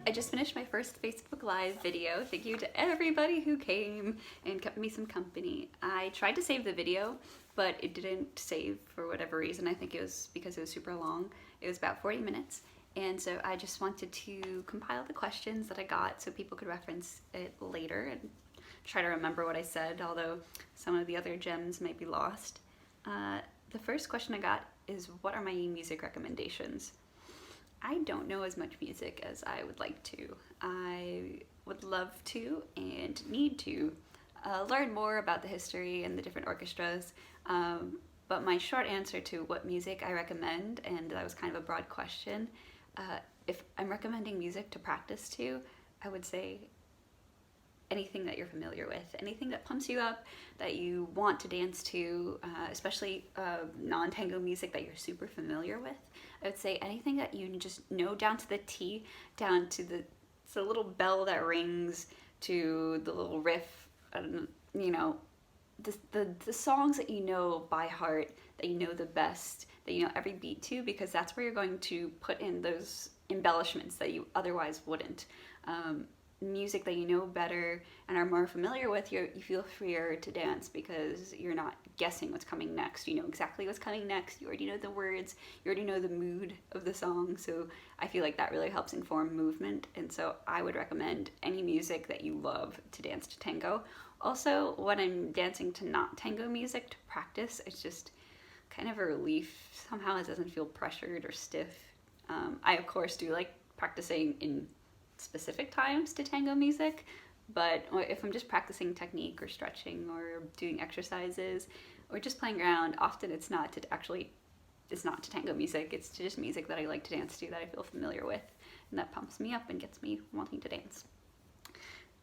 I just finished my first Facebook Live video. Thank you to everybody who came and kept me some company. I tried to save the video, but it didn't save for whatever reason. I think it was because it was super long. It was about 40 minutes. And so I just wanted to compile the questions that I got so people could reference it later and try to remember what I said, although some of the other gems might be lost. The first question I got is, what are my music recommendations? I don't know as much music as I would like to. I would love to and need to learn more about the history and the different orchestras, but my short answer to what music I recommend, and that was kind of a broad question, if I'm recommending music to practice to, I would say anything that you're familiar with, anything that pumps you up, that you want to dance to, especially non-tango music that you're super familiar with. I would say anything that you just know down to the T, down to the little bell that rings, to the little riff, you know, the songs that you know by heart, that you know the best, that you know every beat to, because that's where you're going to put in those embellishments that you otherwise wouldn't. Music that you know better and are more familiar with, you feel freer to dance because you're not guessing what's coming next. You know exactly what's coming next. You already know the words. You already know the mood of the song. So I feel like that really helps inform movement. And so I would recommend any music that you love to dance to tango. Also, when I'm dancing to not tango music to practice, it's just kind of a relief. Somehow it doesn't feel pressured or stiff. I, of course, do like practicing in specific times to tango music, but if I'm just practicing technique or stretching or doing exercises or just playing around, often it's not to tango music. It's just music that I like to dance to, that I feel familiar with, and that pumps me up and gets me wanting to dance.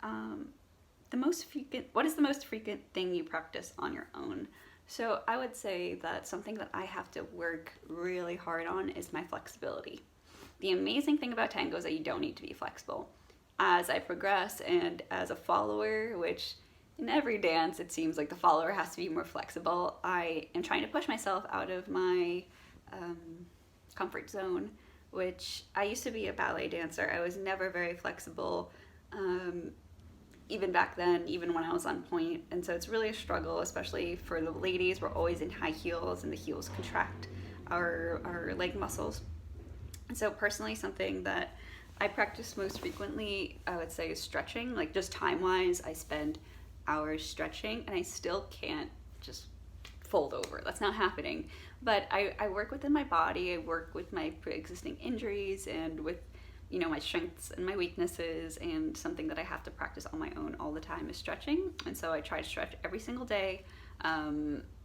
What is the most frequent thing you practice on your own? So I would say that something that I have to work really hard on is my flexibility. The amazing thing about tango is that you don't need to be flexible. As I progress and as a follower, which in every dance it seems like the follower has to be more flexible, I am trying to push myself out of my comfort zone, which I used to be a ballet dancer. I was never very flexible, even back then, even when I was on point. And so it's really a struggle, especially for the ladies. We're always in high heels and the heels contract our leg muscles. And so personally, something that I practice most frequently, I would say, is stretching. Like, just time-wise, I spend hours stretching, and I still can't just fold over. That's not happening. But I work within my body. I work with my pre-existing injuries and with, you know, my strengths and my weaknesses, and something that I have to practice on my own all the time is stretching. And so I try to stretch every single day.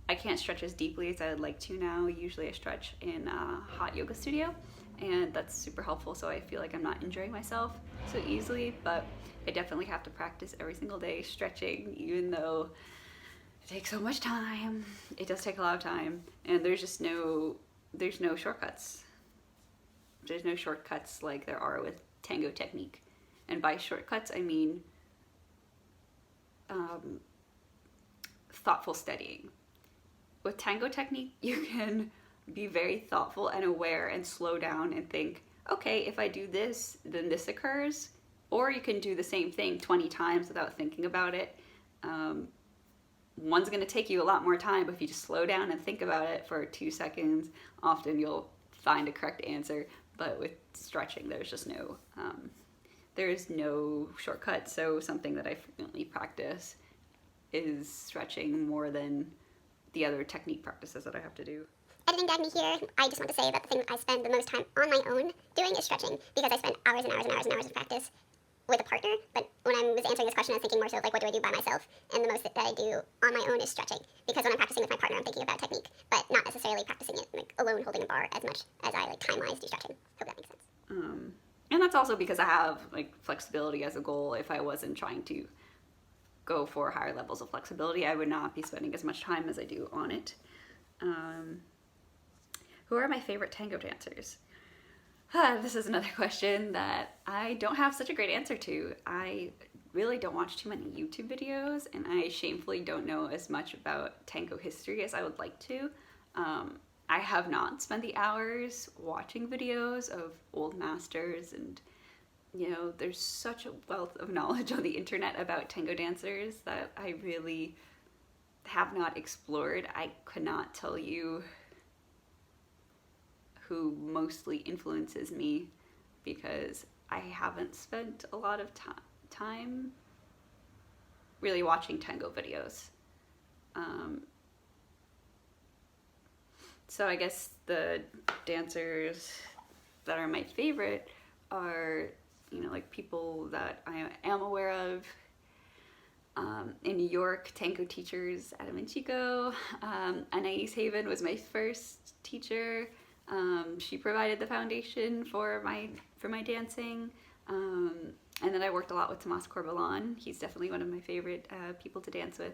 I can't stretch as deeply as I would like to now. Usually I stretch in a hot yoga studio, and that's super helpful, so I feel like I'm not injuring myself so easily. But I definitely have to practice every single day stretching, even though it takes so much time. It does take a lot of time, and there's no shortcuts. There's no shortcuts like there are with tango technique. And by shortcuts, I mean thoughtful studying. With tango technique, you can be very thoughtful and aware and slow down and think, okay, if I do this, then this occurs. Or you can do the same thing 20 times without thinking about it. One's going to take you a lot more time, but if you just slow down and think about it for 2 seconds, often you'll find a correct answer. But with stretching, there's just no shortcut. So something that I frequently practice is stretching more than the other technique practices that I have to do. Editing Dagny here. I just want to say that the thing I spend the most time on my own doing is stretching, because I spend hours and hours and hours and hours of practice with a partner. But when I was answering this question, I was thinking more so of like, what do I do by myself? And the most that I do on my own is stretching, because when I'm practicing with my partner, I'm thinking about technique, but not necessarily practicing it like alone holding a bar as much as I like time-wise do stretching. Hope that makes sense. And that's also because I have like flexibility as a goal. If I wasn't trying to go for higher levels of flexibility, I would not be spending as much time as I do on it. Who are my favorite tango dancers? This is another question that I don't have such a great answer to. I really don't watch too many YouTube videos, and I shamefully don't know as much about tango history as I would like to. I have not spent the hours watching videos of old masters and you know, there's such a wealth of knowledge on the internet about tango dancers that I really have not explored. I could not tell you who mostly influences me because I haven't spent a lot of time really watching tango videos. So I guess the dancers that are my favorite are, you know, like people that I am aware of. In New York, tango teachers Adam and Chico. Anais Haven was my first teacher. She provided the foundation for my dancing. And then I worked a lot with Tomas Corbalán. He's definitely one of my favorite people to dance with.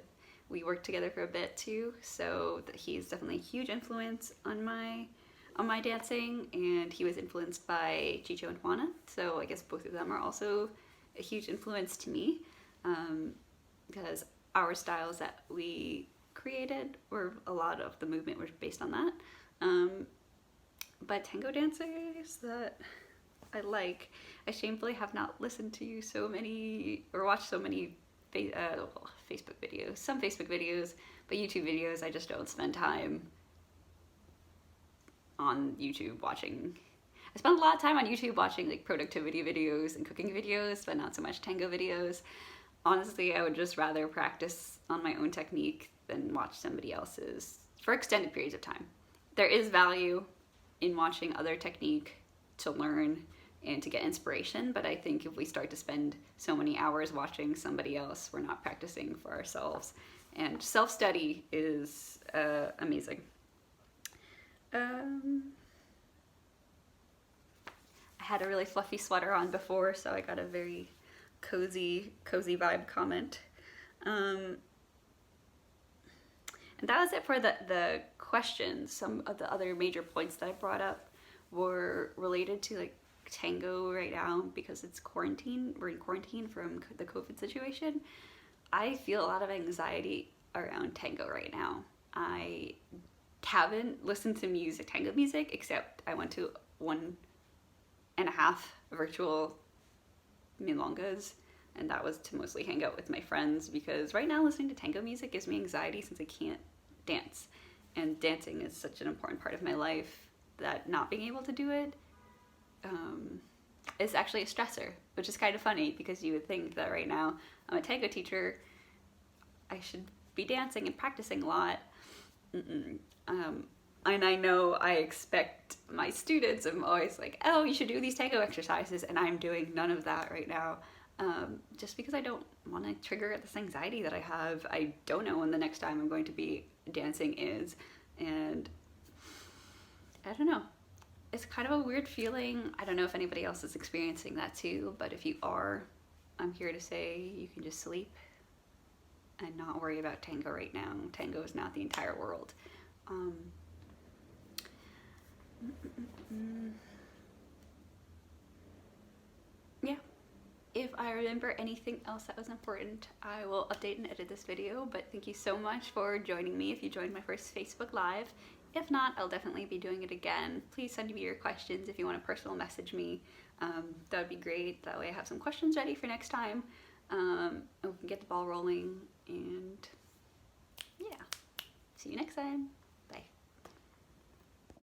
We worked together for a bit too, so he's definitely a huge influence on my dancing, and he was influenced by Chicho and Juana, so I guess both of them are also a huge influence to me, because our styles that we created, or a lot of the movement was based on that. But tango dancers that I like, I shamefully have not listened to so many, or watched so many Facebook videos, some Facebook videos, but YouTube videos, I just don't spend time on YouTube watching. I spend a lot of time on YouTube watching like productivity videos and cooking videos, but not so much tango videos. Honestly, I would just rather practice on my own technique than watch somebody else's for extended periods of time. There is value in watching other technique to learn and to get inspiration, but I think if we start to spend so many hours watching somebody else, we're not practicing for ourselves. And self-study is amazing. I had a really fluffy sweater on before, so I got a very cozy vibe comment. And that was it for the questions. Some of the other major points that I brought up were related to like tango right now because it's quarantine. We're in quarantine from the COVID situation. I feel a lot of anxiety around tango right now. I haven't listened to tango music, except I went to 1.5 virtual milongas, and that was to mostly hang out with my friends, because right now listening to tango music gives me anxiety since I can't dance, and dancing is such an important part of my life that not being able to do it is actually a stressor, which is kind of funny because you would think that right now I'm a tango teacher, I should be dancing and practicing a lot. And I know I expect my students, I'm always like, oh, you should do these tango exercises, and I'm doing none of that right now, just because I don't want to trigger this anxiety that I have. I don't know when the next time I'm going to be dancing is, and I don't know. It's kind of a weird feeling. I don't know if anybody else is experiencing that too, but if you are, I'm here to say you can just sleep and not worry about tango right now. Tango is not the entire world. Yeah. If I remember anything else that was important, I will update and edit this video, but thank you so much for joining me if you joined my first Facebook Live. If not, I'll definitely be doing it again. Please send me your questions if you want to personal message me. That would be great. That way I have some questions ready for next time. And we can get the ball rolling, and yeah, see you next time.